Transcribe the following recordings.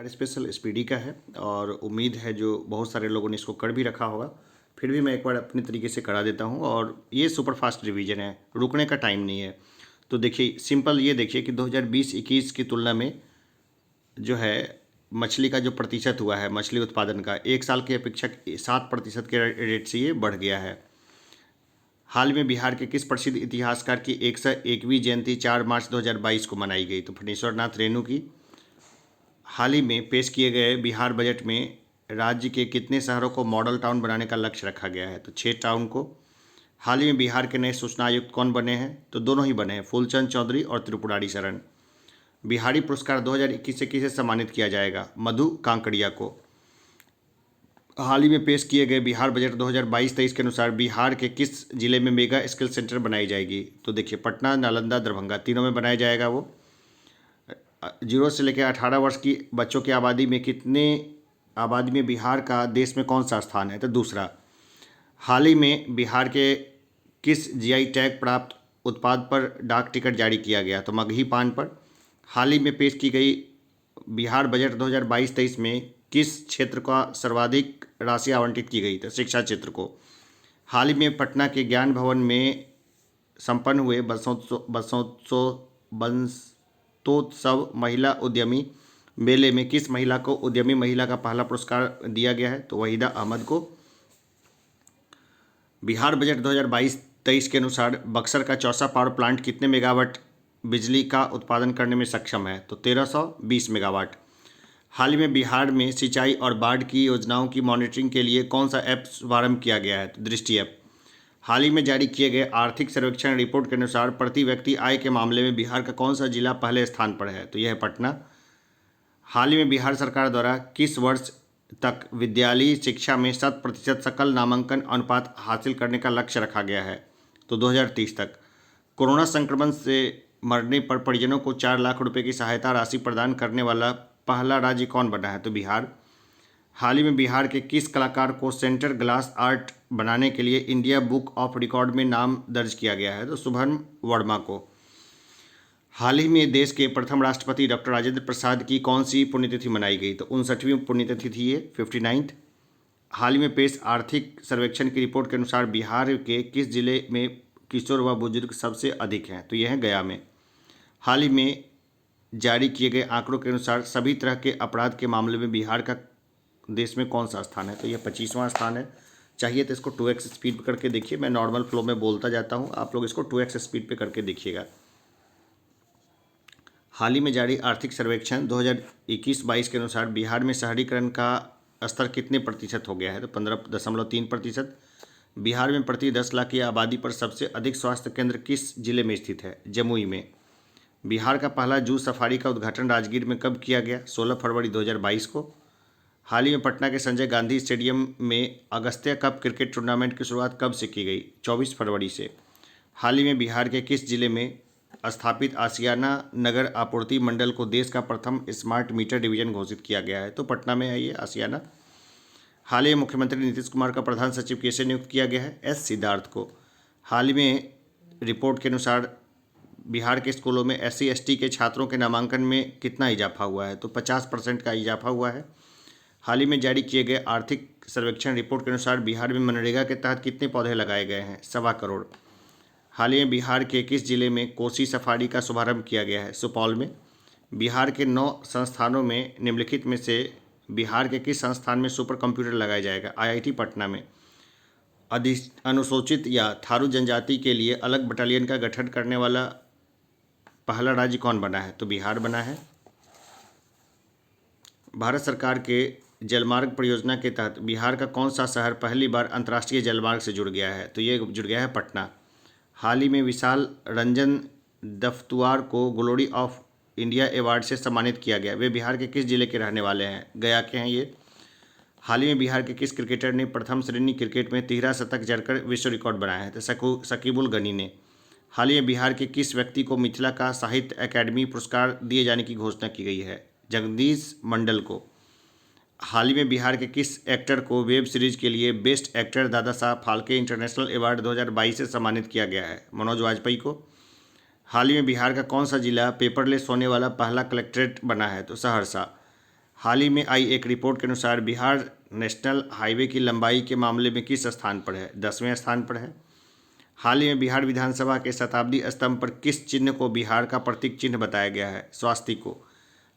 Bihar special speedy का है और उम्मीद है जो बहुत सारे लोगों ने इसको कर भी रखा होगा। फिर भी मैं एक बार अपने तरीके से करा देता हूँ और ये सुपर फास्ट रिवीजन है, रुकने का टाइम नहीं है। तो देखिए सिंपल ये देखिए कि 2020-21 की तुलना में जो है मछली का जो प्रतिशत हुआ है मछली उत्पादन का 1 साल की अपेक्षा 7% के रेट से ये बढ़ गया है। हाल में बिहार के किस प्रसिद्ध इतिहासकार की 101वीं जयंती 4 मार्च 2022 को मनाई गई? तो फणीश्वर नाथ रेणु की। हाल ही में पेश किए गए बिहार बजट में राज्य के कितने शहरों को मॉडल टाउन बनाने का लक्ष्य रखा गया है? तो 6 टाउन को। हाल ही में बिहार के नए सूचना आयुक्त कौन बने हैं? तो दोनों ही बने हैं, फूलचंद चौधरी और त्रिपुरारी शरण। बिहारी पुरस्कार 2021 से किसे सम्मानित किया जाएगा? मधु कांकड़िया को। हाल ही में पेश किए गए बिहार बजट 2022-23 के अनुसार बिहार के किस जिले में मेगा स्किल सेंटर बनाई जाएगी? तो देखिए पटना, नालंदा, दरभंगा तीनों में बनाया जाएगा वो। 0 से लेकर 18 वर्ष की बच्चों की आबादी में कितने आबादी में बिहार का देश में कौन सा स्थान है? तो दूसरा। हाल ही में बिहार के किस जीआई टैग प्राप्त उत्पाद पर डाक टिकट जारी किया गया? तो मगही पान पर। हाल ही में पेश की गई बिहार बजट 2022-23 में किस क्षेत्र का सर्वाधिक राशि आवंटित की गई? तो शिक्षा क्षेत्र को। हाल ही में पटना के ज्ञान भवन में संपन्न हुए बसंतोत्सव महिला उद्यमी मेले में किस महिला को उद्यमी महिला का पहला पुरस्कार दिया गया है? तो वहीदा अहमद को। बिहार बजट 2022-23 के अनुसार बक्सर का चौसा पावर प्लांट कितने मेगावाट बिजली का उत्पादन करने में सक्षम है? तो 1320 मेगावाट। हाल ही में बिहार में सिंचाई और बाढ़ की योजनाओं की मॉनिटरिंग के लिए कौन सा ऐप शुभारंभ किया गया है? तो दृष्टि ऐप। हाल ही में जारी किए गए आर्थिक सर्वेक्षण रिपोर्ट के अनुसार प्रति व्यक्ति आय के मामले में बिहार का कौन सा जिला पहले स्थान पर है? तो यह है पटना। हाल ही में बिहार सरकार द्वारा किस वर्ष तक विद्यालयी शिक्षा में 100% सकल नामांकन अनुपात हासिल करने का लक्ष्य रखा गया है? तो 2030 तक। कोरोना संक्रमण से मरने पर परिजनों को 4 लाख रुपए की सहायता राशि प्रदान करने वाला पहला राज्य कौन बना है? तो बिहार। हाल ही में बिहार के किस कलाकार को सेंटर ग्लास आर्ट बनाने के लिए इंडिया बुक ऑफ रिकॉर्ड में नाम दर्ज किया गया है? तो शुभम वर्मा को। हाल ही में देश के प्रथम राष्ट्रपति डॉक्टर राजेंद्र प्रसाद की कौन सी पुण्यतिथि मनाई गई? तो 59वीं पुण्यतिथि थी ये, 59th। हाल ही में पेश आर्थिक सर्वेक्षण की रिपोर्ट के अनुसार बिहार के किस जिले में किशोर व बुजुर्ग सबसे अधिक हैं? तो यह है गया में। हाल ही में जारी किए गए आंकड़ों के अनुसार सभी तरह के अपराध के मामले में बिहार का देश में कौन सा स्थान है? तो यह 25वां स्थान है। चाहिए तो इसको 2x स्पीड पर करके देखिए, मैं नॉर्मल फ्लो में बोलता जाता हूँ, आप लोग इसको 2x स्पीड पे करके देखिएगा। हाल ही में जारी आर्थिक सर्वेक्षण 2021-22 के अनुसार बिहार में शहरीकरण का स्तर कितने प्रतिशत हो गया है? तो 15.3%। बिहार में प्रति 10 लाख की आबादी पर सबसे अधिक स्वास्थ्य केंद्र किस जिले में स्थित है? जमुई में। बिहार का पहला जू सफारी का उद्घाटन राजगीर में कब किया गया? 16 फरवरी 2022 को। हाल ही में पटना के संजय गांधी स्टेडियम में अगस्त्य कप क्रिकेट टूर्नामेंट की शुरुआत कब से की गई? 24 फरवरी से। हाल ही में बिहार के किस जिले में स्थापित आसियाना नगर आपूर्ति मंडल को देश का प्रथम स्मार्ट मीटर डिवीजन घोषित किया गया है? तो पटना में है ये आसियाना। हाल ही में मुख्यमंत्री नीतीश कुमार का प्रधान सचिव कैसे नियुक्त किया गया है? एस सिद्धार्थ को। हाल ही में रिपोर्ट के अनुसार बिहार के स्कूलों में SC/ST के छात्रों के नामांकन में कितना इजाफा हुआ है? तो 50% का इजाफा हुआ है। हाल ही में जारी किए गए आर्थिक सर्वेक्षण रिपोर्ट के अनुसार बिहार में मनरेगा के तहत कितने पौधे लगाए गए हैं? 1.25 करोड़। हाल ही में बिहार के किस जिले में कोसी सफारी का शुभारंभ किया गया है? सुपौल में। बिहार के 9 संस्थानों में निम्नलिखित में से बिहार के किस संस्थान में सुपर कंप्यूटर लगाया जाएगा? IIT पटना में। अनुसूचित या थारू जनजाति के लिए अलग बटालियन का गठन करने वाला पहला राज्य कौन बना है? तो बिहार बना है। भारत सरकार के जलमार्ग परियोजना के तहत बिहार का कौन सा शहर पहली बार अंतर्राष्ट्रीय जलमार्ग से जुड़ गया है? तो ये जुड़ गया है पटना। हाल ही में विशाल रंजन दफ्तुआर को ग्लोरी ऑफ इंडिया अवार्ड से सम्मानित किया गया। वे बिहार के किस जिले के रहने वाले हैं? गया के हैं ये। हाल ही में बिहार के किस क्रिकेटर ने प्रथम श्रेणी क्रिकेट में 13 शतक जड़कर विश्व रिकॉर्ड बनाया है? तो शकीबुल गनी ने। हाल ही में बिहार के किस व्यक्ति को मिथिला का साहित्य अकादमी पुरस्कार दिए जाने की घोषणा की गई है? जगदीश मंडल को। हाल ही में बिहार के किस एक्टर को वेब सीरीज के लिए best actor Dada Saheb Phalke international award 2022 से सम्मानित किया गया है? मनोज वाजपेयी को। हाल ही में बिहार का कौन सा जिला पेपरलेस होने वाला पहला कलेक्ट्रेट बना है? तो सहरसा। हाल ही में आई एक रिपोर्ट के अनुसार बिहार नेशनल हाईवे की लंबाई के मामले में किस स्थान पर है? 10वें स्थान पर है। हाल ही में बिहार विधानसभा के शताब्दी स्तंभ पर किस चिन्ह को बिहार का प्रतीक चिन्ह बताया गया है? स्वास्तिक को।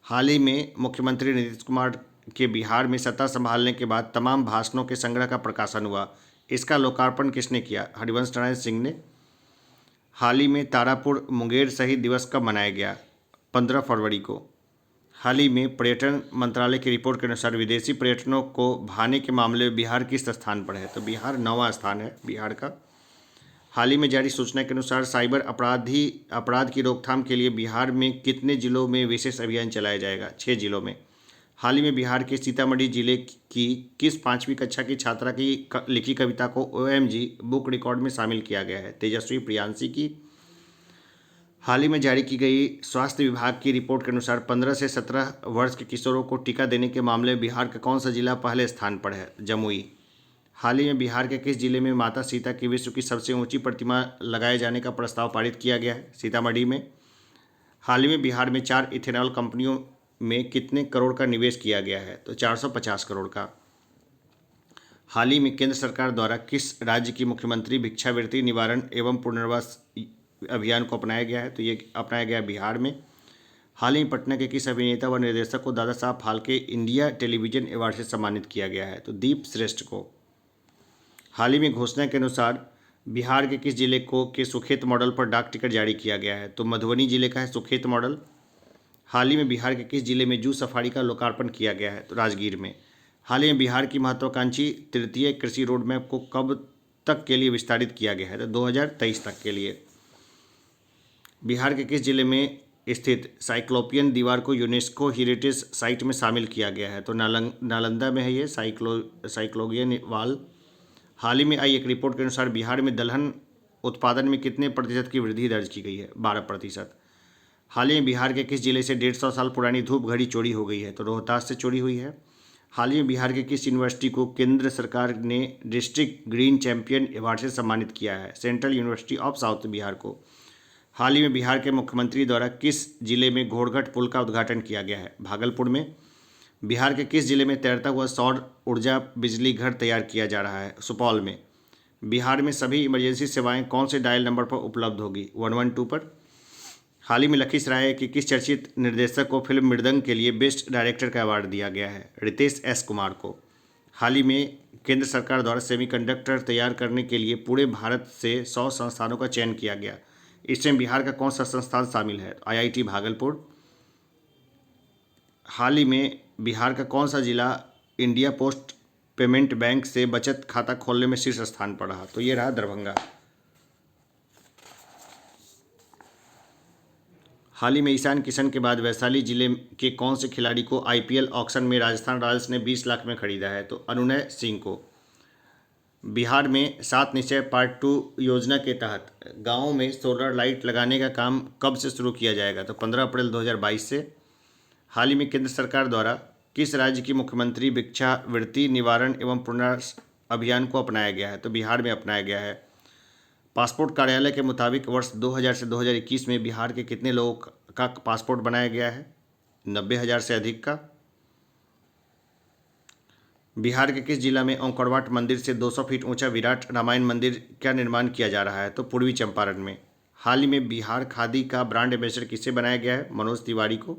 हाल ही में मुख्यमंत्री नीतीश कुमार के बिहार में सत्ता संभालने के बाद तमाम भाषणों के संग्रह का प्रकाशन हुआ। इसका लोकार्पण किसने किया? हरिवंश नारायण सिंह ने। हाल ही में तारापुर मुंगेर शहीद दिवस कब मनाया गया? 15 फरवरी को। हाल ही में पर्यटन मंत्रालय की रिपोर्ट के अनुसार विदेशी पर्यटकों को भाने के मामले में बिहार किस स्थान पर है? तो बिहार 9वां स्थान है बिहार का। हाल ही में जारी सूचना के अनुसार साइबर अपराध की रोकथाम के लिए बिहार में कितने जिलों में विशेष अभियान चलाया जाएगा? 6 जिलों में। हाल ही में बिहार के सीतामढ़ी जिले की किस 5वीं कक्षा की छात्रा की लिखी कविता को OMG बुक रिकॉर्ड में शामिल किया गया है? तेजस्वी प्रियांशी की। हाल ही में जारी की गई स्वास्थ्य विभाग की रिपोर्ट के अनुसार 15 से 17 वर्ष के किशोरों को टीका देने के मामले में बिहार का कौन सा जिला पहले स्थान पर है? जमुई। हाल ही में बिहार के किस जिले में माता सीता की विश्व की सबसे ऊंची प्रतिमा लगाए जाने का प्रस्ताव पारित किया गया है? सीतामढ़ी में। हाल ही में बिहार में 4 इथेनॉल कंपनियों में कितने करोड़ का निवेश किया गया है? तो 450 करोड़ का। हाल ही में केंद्र सरकार द्वारा किस राज्य की मुख्यमंत्री भिक्षावृत्ति निवारण एवं पुनर्वास अभियान को अपनाया गया है? तो ये अपनाया गया बिहार में। हाल ही में पटना के किस अभिनेता व निर्देशक को Dada Saheb Phalke India television award से सम्मानित किया गया है? तो दीप श्रेष्ठ को। हाल ही में घोषणा के अनुसार बिहार के किस जिले को के सुखेत मॉडल पर डाक टिकट जारी किया गया है? तो मधुबनी जिले का है सुखेत मॉडल। हाल ही में बिहार के किस जिले में जू सफारी का लोकार्पण किया गया है? तो राजगीर में। हाल ही में बिहार की महत्वाकांक्षी तृतीय कृषि रोड मैप को कब तक के लिए विस्तारित किया गया है? तो 2023 तक के लिए। बिहार के किस जिले में स्थित साइक्लोपियन दीवार को यूनेस्को हेरिटेज साइट में शामिल किया गया है? तो नालंदा में है ये साइक्लोपियन वाल। हाल ही में आई एक रिपोर्ट के अनुसार बिहार में दलहन उत्पादन में कितने प्रतिशत की वृद्धि दर्ज की गई है? 12%। हाल ही में बिहार के किस जिले से 150 साल पुरानी धूप घड़ी चोरी हो गई है? तो रोहतास से चोरी हुई है। हाल ही में बिहार के किस यूनिवर्सिटी को केंद्र सरकार ने डिस्ट्रिक्ट ग्रीन चैंपियन अवार्ड से सम्मानित किया है? Central university of south Bihar को। हाल ही में बिहार के मुख्यमंत्री द्वारा किस जिले में घोड़घट पुल का उद्घाटन किया गया है? भागलपुर में। बिहार के किस जिले में तैरता हुआ सौर ऊर्जा बिजली घर तैयार किया जा रहा है? सुपौल में। बिहार में सभी इमरजेंसी सेवाएं कौन से डायल नंबर पर उपलब्ध होगी? 112 पर। हाल ही में लखीसराय के किस चर्चित निर्देशक को फिल्म मृदंग के लिए बेस्ट डायरेक्टर का अवार्ड दिया गया है? रितेश S कुमार को। हाल ही में केंद्र सरकार द्वारा सेमीकंडक्टर तैयार करने के लिए पूरे भारत से 100 संस्थानों का चयन किया गया। इसमें बिहार का कौन सा संस्थान शामिल है? IIT भागलपुर। हाल ही में बिहार का कौन सा जिला इंडिया पोस्ट पेमेंट बैंक से बचत खाता खोलने में शीर्ष स्थान पर रहा? तो ये रहा दरभंगा। हाल ही में ईशान किशन के बाद वैशाली जिले के कौन से खिलाड़ी को IPL ऑक्शन में राजस्थान रॉयल्स ने 20 लाख में खरीदा है? तो अनुनय सिंह को। बिहार में 7 निश्चय पार्ट 2 योजना के तहत गाँव में सोलर लाइट लगाने का काम कब से शुरू किया जाएगा? तो 15 अप्रैल 2022 से। हाल ही में केंद्र सरकार द्वारा किस राज्य की मुख्यमंत्री भिक्षावृत्ति निवारण एवं पुनर्वास अभियान को अपनाया गया है? तो बिहार में अपनाया गया है। पासपोर्ट कार्यालय के मुताबिक वर्ष 2000 से 2021 में बिहार के कितने लोगों का पासपोर्ट बनाया गया है? 90,000 से अधिक का। बिहार के किस जिला में ओंकारवाट मंदिर से 200 फीट ऊंचा विराट रामायण मंदिर का निर्माण किया जा रहा है? तो पूर्वी चंपारण में। हाल ही में बिहार खादी का ब्रांड एम्बेसडर किसे बनाया गया है? मनोज तिवारी को।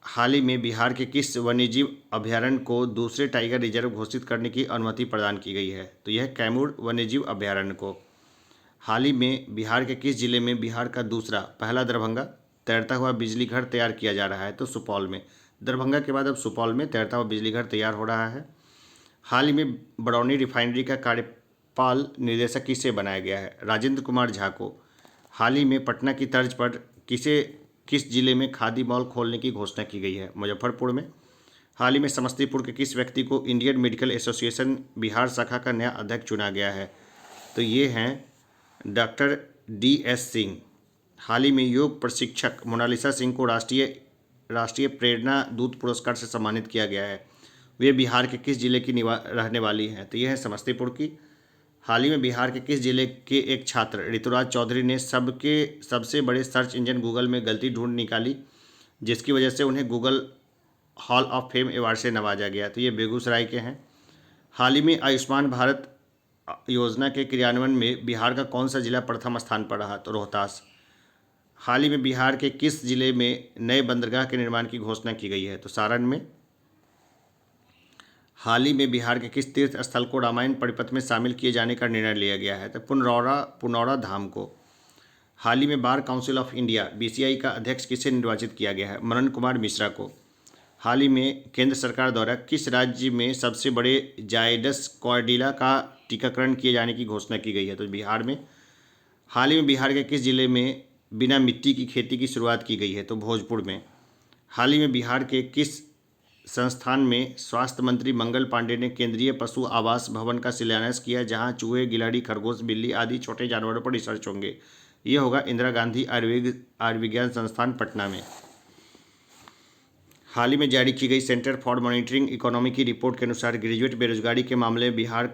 हाल ही में बिहार के किस वन्यजीव अभयारण्य को दूसरे टाइगर रिजर्व घोषित करने की अनुमति प्रदान की गई है? तो यह कैमूर वन्यजीव अभयारण्य को। हाल ही में बिहार के किस जिले में बिहार का दूसरा पहला दरभंगा तैरता हुआ बिजली घर तैयार किया जा रहा है? तो सुपौल में। दरभंगा के बाद अब सुपौल में तैरता हुआ बिजली घर तैयार हो रहा है। हाल ही में बरौनी रिफाइनरी का कार्यपाल निदेशक किसे बनाया गया है? राजेंद्र कुमार झा को। हाल ही में पटना की तर्ज पर किस जिले में खादी मॉल खोलने की घोषणा की गई है? मुजफ्फरपुर में। हाल ही में समस्तीपुर के किस व्यक्ति को इंडियन मेडिकल एसोसिएशन बिहार शाखा का नया अध्यक्ष चुना गया है? तो ये हैं डॉक्टर DS सिंह। हाल ही में योग प्रशिक्षक मोनालिसा सिंह को राष्ट्रीय प्रेरणा दूत पुरस्कार से सम्मानित किया गया है। वे बिहार के किस जिले की रहने वाली हैं? तो यह है समस्तीपुर की। हाल ही में बिहार के किस जिले के एक छात्र ऋतुराज चौधरी ने सबसे बड़े सर्च इंजन गूगल में गलती ढूंढ निकाली, जिसकी वजह से उन्हें Google hall of fame award से नवाजा गया। तो ये बेगूसराय के हैं। हाल ही में आयुष्मान भारत योजना के क्रियान्वयन में बिहार का कौन सा जिला प्रथम स्थान पर रहा? तो रोहतास। हाल ही में बिहार के किस जिले में नए बंदरगाह के निर्माण की घोषणा की गई है? तो सारण में। हाल ही में बिहार के किस तीर्थ स्थल को रामायण परिपथ में शामिल किए जाने का निर्णय लिया गया है? तो पुनौरा धाम को। हाल ही में bar council of India BCI का अध्यक्ष किसे निर्वाचित किया गया है? मनन कुमार मिश्रा को। हाल ही में केंद्र सरकार द्वारा किस राज्य में सबसे बड़े जायडस कॉर्डिला का टीकाकरण किए जाने की घोषणा की गई है? तो बिहार में। हाल ही में बिहार के किस जिले में बिना मिट्टी की खेती की शुरुआत की गई है? तो भोजपुर में। हाल ही में बिहार के किस संस्थान में स्वास्थ्य मंत्री मंगल पांडे ने केंद्रीय पशु आवास भवन का शिलान्यास किया, जहां चूहे, गिलहरी, खरगोश, बिल्ली आदि छोटे जानवरों पर रिसर्च होंगे? ये होगा इंदिरा गांधी आयुर्विज्ञान संस्थान पटना में। हाल ही में जारी की गई सेंटर फॉर मॉनिटरिंग इकोनॉमी की रिपोर्ट के अनुसार ग्रेजुएट बेरोजगारी के मामले में बिहार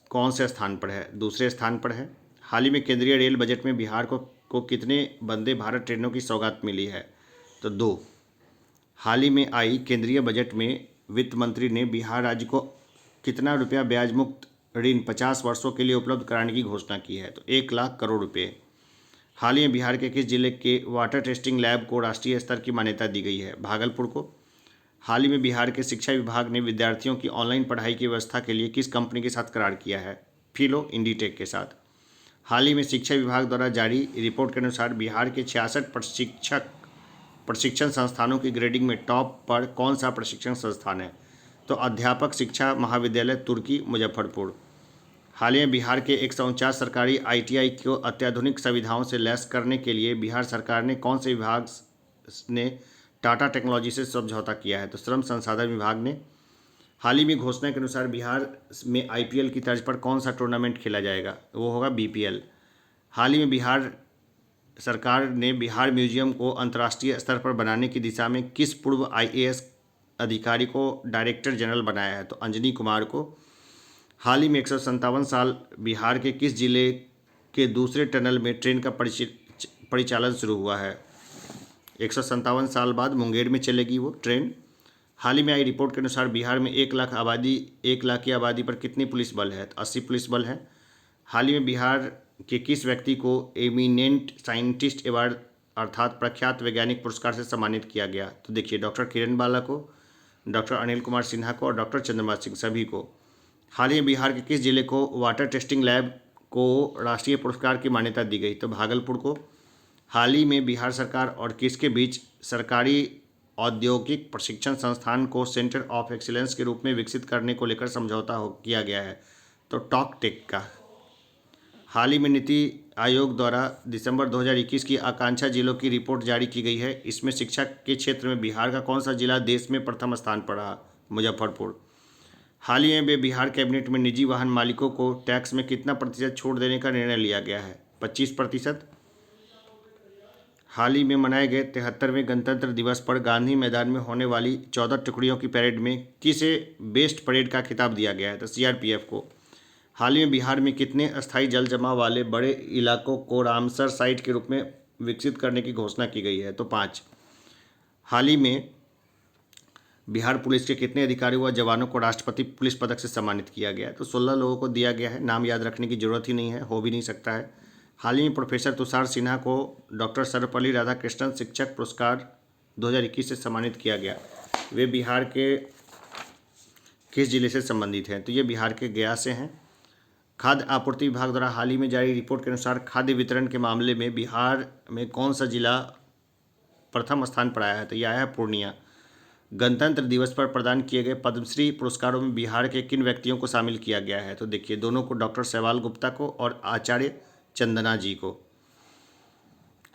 कौन से स्थान पर है? दूसरे स्थान पर है। हाल ही में केंद्रीय रेल बजट में बिहार को कितने वंदे भारत ट्रेनों की सौगात मिली है? तो 2। हाल ही में आई केंद्रीय बजट में वित्त मंत्री ने बिहार राज्य को कितना रुपया ब्याज मुक्त ऋण 50 वर्षों के लिए उपलब्ध कराने की घोषणा की है? तो 1 लाख करोड़ रुपये। हाल ही में बिहार के किस जिले के वाटर टेस्टिंग लैब को राष्ट्रीय स्तर की मान्यता दी गई है? भागलपुर को। हाल ही में बिहार के शिक्षा विभाग ने विद्यार्थियों की ऑनलाइन पढ़ाई की व्यवस्था के लिए किस कंपनी के साथ करार किया है? फिलो इंडीटेक के साथ। हाल ही में शिक्षा विभाग द्वारा जारी रिपोर्ट के अनुसार बिहार के 66 प्रशिक्षण संस्थानों की ग्रेडिंग में टॉप पर कौन सा प्रशिक्षण संस्थान है? तो अध्यापक शिक्षा महाविद्यालय तुर्की मुजफ्फरपुर। हाल ही में बिहार के 149 सरकारी आईटीआई को अत्याधुनिक सुविधाओं से लैस करने के लिए बिहार सरकार ने कौन से विभाग ने टाटा टेक्नोलॉजी से समझौता किया है? तो श्रम संसाधन विभाग ने। हाल ही में घोषणा के अनुसार बिहार में आईपीएल की तर्ज पर कौन सा टूर्नामेंट खेला जाएगा? वो होगा बीपीएल। हाल ही में बिहार सरकार ने बिहार म्यूजियम को अंतर्राष्ट्रीय स्तर पर बनाने की दिशा में किस पूर्व आईएएस अधिकारी को डायरेक्टर जनरल बनाया है? तो अंजनी कुमार को। हाल ही में 157 साल बिहार के किस जिले के दूसरे टनल में ट्रेन का परिचालन शुरू हुआ है? 157 साल बाद मुंगेर में चलेगी वो ट्रेन। हाल ही में आई रिपोर्ट के अनुसार बिहार में 1 लाख की आबादी पर कितनी पुलिस बल है? तो 80 पुलिस बल है। हाल ही में बिहार के किस व्यक्ति को एमिनेंट साइंटिस्ट अवार्ड अर्थात प्रख्यात वैज्ञानिक पुरस्कार से सम्मानित किया गया? तो देखिए, डॉक्टर किरण बाला को, डॉक्टर अनिल कुमार सिन्हा को और डॉक्टर चंद्रमा सिंह सभी को। हाल ही में बिहार के किस जिले को वाटर टेस्टिंग लैब को राष्ट्रीय पुरस्कार की मान्यता दी गई? तो भागलपुर को। हाल ही में बिहार सरकार और किसके बीच सरकारी औद्योगिक प्रशिक्षण संस्थान को सेंटर ऑफ एक्सीलेंस के रूप में विकसित करने को लेकर समझौता किया गया है? तो टॉक टेक का। हाल ही में नीति आयोग द्वारा दिसंबर 2021 की आकांक्षा जिलों की रिपोर्ट जारी की गई है। इसमें शिक्षा के क्षेत्र में बिहार का कौन सा जिला देश में प्रथम स्थान पर रहा? मुजफ्फरपुर। हाल ही में बिहार कैबिनेट में निजी वाहन मालिकों को टैक्स में कितना प्रतिशत छूट देने का निर्णय लिया गया है? 25%। हाल ही में मनाए गए 73वें गणतंत्र दिवस पर गांधी मैदान में होने वाली 14 टुकड़ियों की परेड में किसे बेस्ट परेड का खिताब दिया गया है? तो सीआरपीएफ को। हाल ही में बिहार में कितने अस्थायी जल जमाव वाले बड़े इलाकों को रामसर साइट के रूप में विकसित करने की घोषणा की गई है? तो 5। हाल ही में बिहार पुलिस के कितने अधिकारियों व जवानों को राष्ट्रपति पुलिस पदक से सम्मानित किया गया है? तो 16 लोगों को दिया गया है। नाम याद रखने की जरूरत ही नहीं है, हो भी नहीं सकता है। हाल ही में प्रोफेसर तुषार सिन्हा को डॉक्टर सर्वपल्ली राधाकृष्णन शिक्षक पुरस्कार 2021 से सम्मानित किया गया। वे बिहार के किस जिले से संबंधित हैं? तो ये बिहार के गया से हैं। खाद्य आपूर्ति विभाग द्वारा हाल ही में जारी रिपोर्ट के अनुसार खाद्य वितरण के मामले में बिहार में कौन सा जिला प्रथम स्थान पर आया है? तो यह आया है पूर्णिया। गणतंत्र दिवस पर प्रदान किए गए पद्मश्री पुरस्कारों में बिहार के किन व्यक्तियों को शामिल किया गया है? तो देखिए, दोनों को, डॉक्टर शैवाल गुप्ता को और आचार्य चंदना जी को।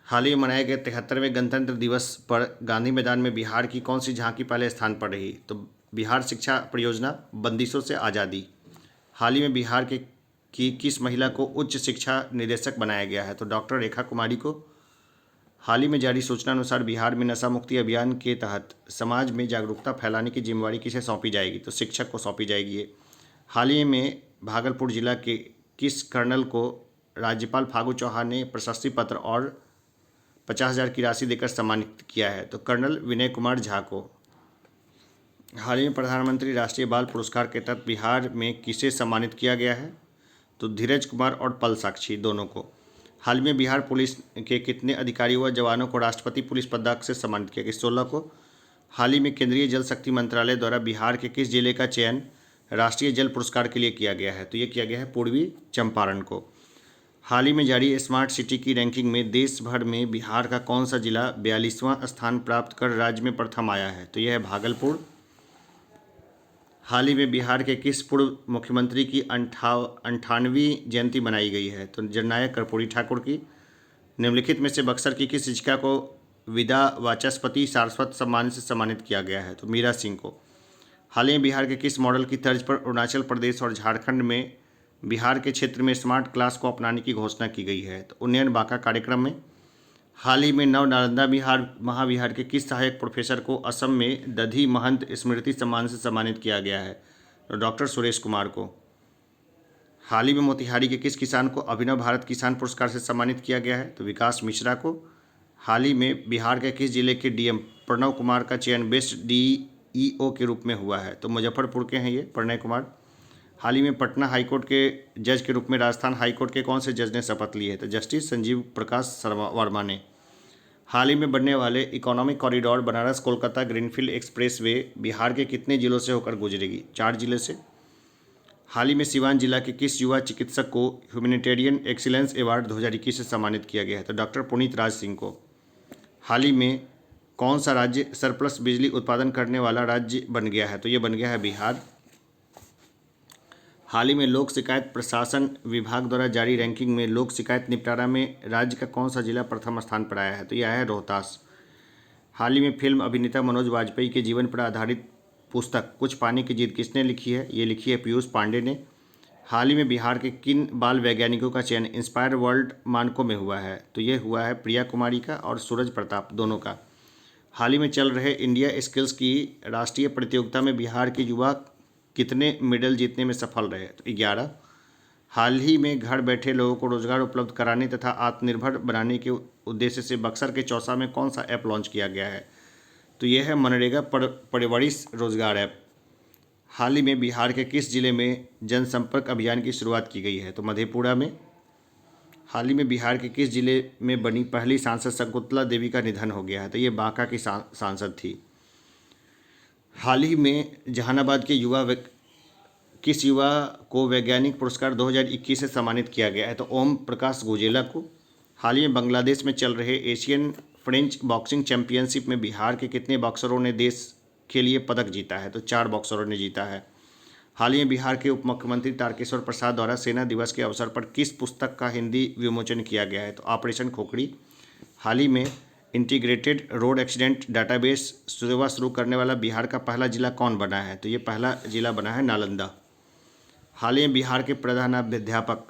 हाल ही में मनाए गए 73वें गणतंत्र दिवस पर गांधी मैदान में बिहार की कौन सी झांकी पहले स्थान पर रही? तो बिहार शिक्षा परियोजना बंदिशों से आज़ादी। हाल ही में बिहार की किस महिला को उच्च शिक्षा निदेशक बनाया गया है? तो डॉक्टर रेखा कुमारी को। हाल ही में जारी सूचना अनुसार बिहार में नशा मुक्ति अभियान के तहत समाज में जागरूकता फैलाने की जिम्मेवारी किसे सौंपी जाएगी? तो शिक्षक को सौंपी जाएगी ये। हाल ही में भागलपुर जिला के किस कर्नल को राज्यपाल फागू चौहान ने प्रशस्ति पत्र और 50,000 की राशि देकर सम्मानित किया है? तो कर्नल विनय कुमार झा को। हाल ही में प्रधानमंत्री राष्ट्रीय बाल पुरस्कार के तहत बिहार में किसे सम्मानित किया गया है? तो धीरज कुमार और पल साक्षी दोनों को। हाल में बिहार पुलिस के कितने अधिकारियों व जवानों को राष्ट्रपति पुलिस पदक से सम्मानित किया गया? 16 को। हाल ही में केंद्रीय जल शक्ति मंत्रालय द्वारा बिहार के किस जिले का चयन राष्ट्रीय जल पुरस्कार के लिए किया गया है? तो ये किया गया है पूर्वी चंपारण को। हाल ही में जारी स्मार्ट सिटी की रैंकिंग में देश भर में बिहार का कौन सा जिला 42वां स्थान प्राप्त कर राज्य में प्रथम आया है? तो यह है भागलपुर। हाल ही में बिहार के किस पूर्व मुख्यमंत्री की 58वीं जयंती मनाई गई है? तो जननायक कर्पूरी ठाकुर की। निम्नलिखित में से बक्सर की किस शिक्षिका को विदा वाचस्पति सारस्वत सम्मान से सम्मानित किया गया है? तो मीरा सिंह को। हाल ही में बिहार के किस मॉडल की तर्ज पर अरुणाचल प्रदेश और झारखंड में बिहार के क्षेत्र में स्मार्ट क्लास को अपनाने की घोषणा की गई है? तो उन्नयन बांका कार्यक्रम में। हाल ही में नव नालंदा बिहार महाविहार के किस सहायक प्रोफेसर को असम में दधी महंत स्मृति सम्मान से सम्मानित किया गया है? तो डॉक्टर सुरेश कुमार को। हाल ही में मोतिहारी के किस किसान को अभिनव भारत किसान पुरस्कार से सम्मानित किया गया है? तो विकास मिश्रा को। हाल ही में बिहार के किस जिले के डीएम प्रणव कुमार का चयन बेस्ट डीईओ के रूप में हुआ है? तो मुजफ्फरपुर के हैं ये प्रणय कुमार। हाल ही में पटना हाईकोर्ट के जज के रूप में राजस्थान हाईकोर्ट के कौन से जज ने शपथ ली है? तो जस्टिस संजीव प्रकाश वर्मा ने। हाल ही में बनने वाले economic corridor Banaras Kolkata greenfield expressway Bihar के कितने जिलों से होकर गुजरेगी? 4 जिले से। हाल ही में सिवान जिला के किस युवा चिकित्सक को ह्यूमैनिटेरियन एक्सीलेंस अवार्ड 2021 से सम्मानित किया गया है? तो डॉक्टर पुनीत राज सिंह को। हाल ही में कौन सा राज्य सरप्लस बिजली उत्पादन करने वाला राज्य बन गया है? तो ये बन गया है बिहार। हाल ही में लोक शिकायत प्रशासन विभाग द्वारा जारी रैंकिंग में लोक शिकायत निपटारा में राज्य का कौन सा जिला प्रथम स्थान पर आया है? तो यह है रोहतास। हाल ही में फिल्म अभिनेता मनोज वाजपेयी के जीवन पर आधारित पुस्तक कुछ पाने की जिद किसने लिखी है? ये लिखी है पीयूष पांडे ने। हाल ही में बिहार के किन बाल वैज्ञानिकों का चयन इंस्पायर वर्ल्ड मानकों में हुआ है? तो ये हुआ है प्रिया कुमारी का और सूरज प्रताप दोनों का। हाल ही में चल रहे इंडिया स्किल्स की राष्ट्रीय प्रतियोगिता में बिहार के युवा कितने मेडल जीतने में सफल रहे? तो 11। हाल ही में घर बैठे लोगों को रोजगार उपलब्ध कराने तथा आत्मनिर्भर बनाने के उद्देश्य से बक्सर के चौसा में कौन सा ऐप लॉन्च किया गया है? तो यह है मनरेगा परिवरिश रोजगार ऐप। हाल ही में बिहार के किस जिले में जनसंपर्क अभियान की शुरुआत की गई है? तो मधेपुरा में। हाल ही में बिहार के किस जिले में बनी पहली सांसद शकुंतला देवी का निधन हो गया है? तो ये बांका की सांसद थी। हाल ही में जहानाबाद के किस युवा को वैज्ञानिक पुरस्कार 2021 से सम्मानित किया गया है? तो ओम प्रकाश गुजेला को। हाल ही में बांग्लादेश में चल रहे एशियन फ्रेंच बॉक्सिंग चैंपियनशिप में बिहार के कितने बॉक्सरों ने देश के लिए पदक जीता है? तो 4 बॉक्सरों ने जीता है। हाल ही में बिहार के उप मुख्यमंत्री तारकेश्वर प्रसाद द्वारा सेना दिवस के अवसर पर किस पुस्तक का हिंदी विमोचन किया गया है? तो ऑपरेशन खोखड़ी। हाल ही में इंटीग्रेटेड रोड एक्सीडेंट डाटाबेस सेवा शुरू करने वाला बिहार का पहला जिला कौन बना है? तो ये पहला जिला बना है नालंदा। हाल ही में बिहार के प्रधानाध्यापक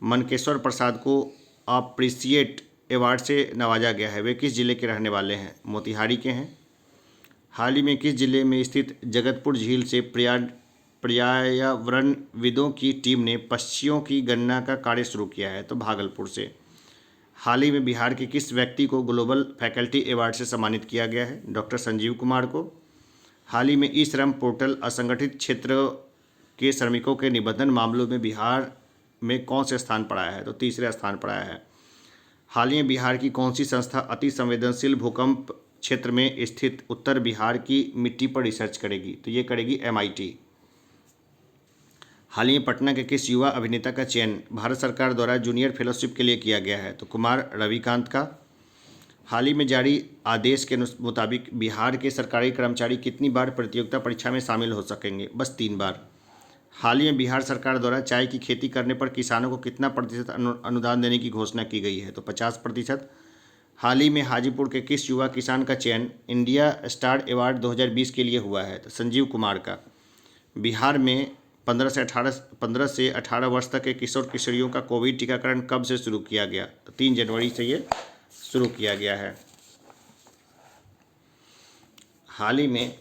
मनकेश्वर प्रसाद को अप्रिसिएट अवार्ड से नवाजा गया है। वे किस जिले के रहने वाले हैं? मोतिहारी के हैं। हाल ही में किस जिले में स्थित जगतपुर झील से पर्यावरणविदों की टीम ने पक्षियों की गणना का कार्य शुरू किया है? तो भागलपुर से। हाल ही में बिहार के किस व्यक्ति को ग्लोबल फैकल्टी अवार्ड से सम्मानित किया गया है? डॉक्टर संजीव कुमार को। हाल ही में ई श्रम पोर्टल असंगठित क्षेत्र के श्रमिकों के निबंधन मामलों में बिहार में कौन से स्थान पर आया है? तो तीसरे स्थान पर आया है। हाल ही में बिहार की कौन सी संस्था अति संवेदनशील भूकंप क्षेत्र में स्थित उत्तर बिहार की मिट्टी पर रिसर्च करेगी? तो ये करेगी MIT। हाल ही में पटना के किस युवा अभिनेता का चयन भारत सरकार द्वारा जूनियर फेलोशिप के लिए किया गया है? तो कुमार रविकांत का। हाल ही में जारी आदेश के मुताबिक बिहार के सरकारी कर्मचारी कितनी बार प्रतियोगिता परीक्षा में शामिल हो सकेंगे? बस 3 बार। हाल ही में बिहार सरकार द्वारा चाय की खेती करने पर किसानों को कितना प्रतिशत अनुदान देने की घोषणा की गई है? तो 50%। हाल ही में हाजीपुर के किस युवा किसान का चयन इंडिया स्टार अवार्ड 2020 के लिए हुआ है? तो संजीव कुमार का। बिहार में 15 से 18 वर्ष तक के किशोर किशोरियों का कोविड टीकाकरण कब से शुरू किया गया? तो 3 जनवरी से ये शुरू किया गया है। हाल ही में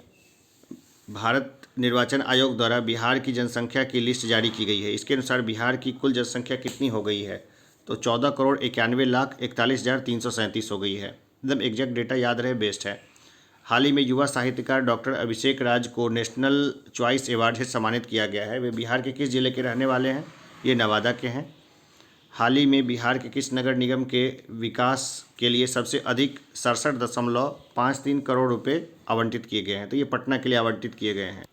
भारत निर्वाचन आयोग द्वारा बिहार की जनसंख्या की लिस्ट जारी की गई है। इसके अनुसार बिहार की कुल जनसंख्या कितनी हो गई है? तो 14,91,41,337 हो गई है। एकदम एग्जैक्ट डेटा याद रहे बेस्ट है। हाल ही में युवा साहित्यकार डॉक्टर अभिषेक राज को नेशनल चॉइस अवार्ड से सम्मानित किया गया है। वे बिहार के किस जिले के रहने वाले हैं? ये नवादा के हैं। हाल ही में बिहार के किस नगर निगम के विकास के लिए सबसे अधिक 67.53 करोड़ रुपए आवंटित किए गए हैं? तो ये पटना के लिए आवंटित किए गए हैं।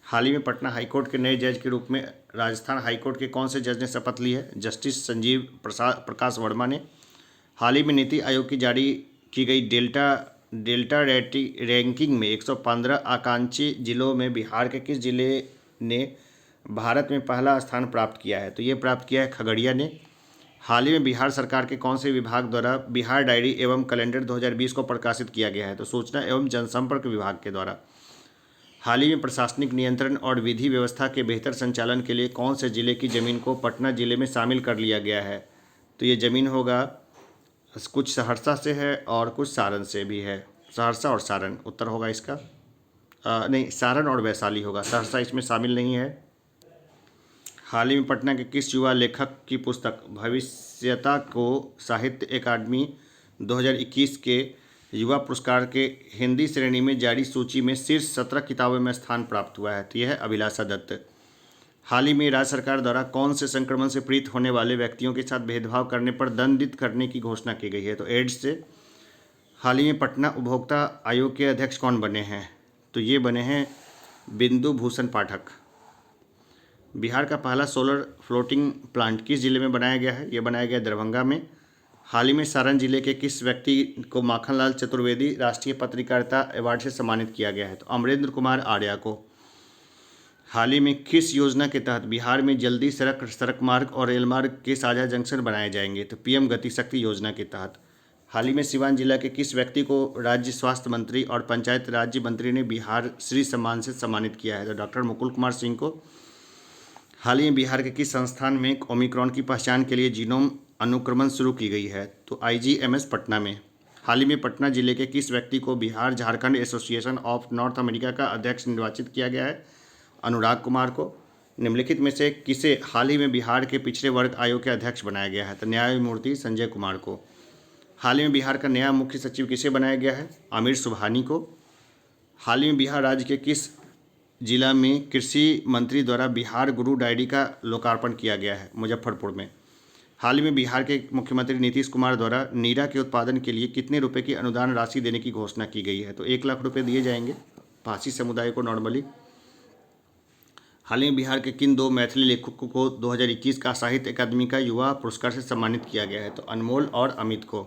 हाल ही में पटना हाईकोर्ट के नए जज के रूप में राजस्थान हाईकोर्ट के कौन से जज ने शपथ ली है? जस्टिस संजीव प्रकाश वर्मा ने। हाल ही में नीति आयोग की जारी की गई डेल्टा रैंकिंग में 115 आकांक्षी जिलों में बिहार के किस जिले ने भारत में पहला स्थान प्राप्त किया है? तो ये प्राप्त किया है खगड़िया ने। हाल ही में बिहार सरकार के कौन से विभाग द्वारा बिहार डायरी एवं कैलेंडर 2020 को प्रकाशित किया गया है? तो सूचना एवं जनसंपर्क विभाग के द्वारा। हाल ही में प्रशासनिक नियंत्रण और विधि व्यवस्था के बेहतर संचालन के लिए कौन से जिले की ज़मीन को पटना जिले में शामिल कर लिया गया है? तो ये ज़मीन होगा, कुछ सहरसा से है और कुछ सारण से भी है। सहरसा और सारण उत्तर होगा इसका। नहीं, सारण और वैशाली होगा, सहरसा इसमें शामिल नहीं है। हाल ही में पटना के किस युवा लेखक की पुस्तक भविष्यता को साहित्य अकादमी 2021 के युवा पुरस्कार के हिंदी श्रेणी में जारी सूची में शीर्ष 17 किताबों में स्थान प्राप्त हुआ है? तो यह है अभिलाषा दत्त। हाल ही में राज्य सरकार द्वारा कौन से संक्रमण से पीड़ित होने वाले व्यक्तियों के साथ भेदभाव करने पर दंडित करने की घोषणा की गई है? तो एड्स से। हाल ही में पटना उपभोक्ता आयोग के अध्यक्ष कौन बने हैं? तो ये बने हैं बिंदु भूषण पाठक। बिहार का पहला सोलर फ्लोटिंग प्लांट किस जिले में बनाया गया है? ये बनाया गया दरभंगा में। हाल ही में सारण जिले के किस व्यक्ति को माखनलाल चतुर्वेदी राष्ट्रीय पत्रकारिता अवार्ड से सम्मानित किया गया है? तो अमरेंद्र कुमार आर्या को। हाल ही में किस योजना के तहत बिहार में जल्दी सड़क मार्ग और रेल मार्ग के साझा जंक्शन बनाए जाएंगे? तो पीएम गति शक्ति योजना के तहत। हाल ही में सिवान जिला के किस व्यक्ति को राज्य स्वास्थ्य मंत्री और पंचायत राज्य मंत्री ने बिहार श्री सम्मान से सम्मानित किया है? तो डॉक्टर मुकुल कुमार सिंह को। हाल ही में बिहार के किस संस्थान में ओमिक्रॉन की पहचान के लिए जीनोम अनुक्रमण शुरू की गई है? तो IGMS पटना में। हाल ही में पटना जिले के किस व्यक्ति को Bihar Jharkhand association of north America का अध्यक्ष निर्वाचित किया गया है? अनुराग कुमार को। निम्नलिखित में से किसे हाल ही में बिहार के पिछड़े वर्ग आयोग के अध्यक्ष बनाया गया है? तो न्यायमूर्ति संजय कुमार को। हाल ही में बिहार का नया मुख्य सचिव किसे बनाया गया है? आमिर सुबहानी को। हाल ही में बिहार राज्य के किस जिला में कृषि मंत्री द्वारा बिहार गुरु डायरी का लोकार्पण किया गया है? मुजफ्फरपुर में। हाल ही में बिहार के मुख्यमंत्री नीतीश कुमार द्वारा नीरा के उत्पादन के लिए कितने रुपए की अनुदान राशि देने की घोषणा की गई है? तो 1 लाख रुपए दिए जाएंगे भाषी समुदाय को नॉर्मली। हाल ही में बिहार के किन 2 मैथिली लेखकों को 2021 का साहित्य अकादमी का युवा पुरस्कार से सम्मानित किया गया है? तो अनमोल और अमित को।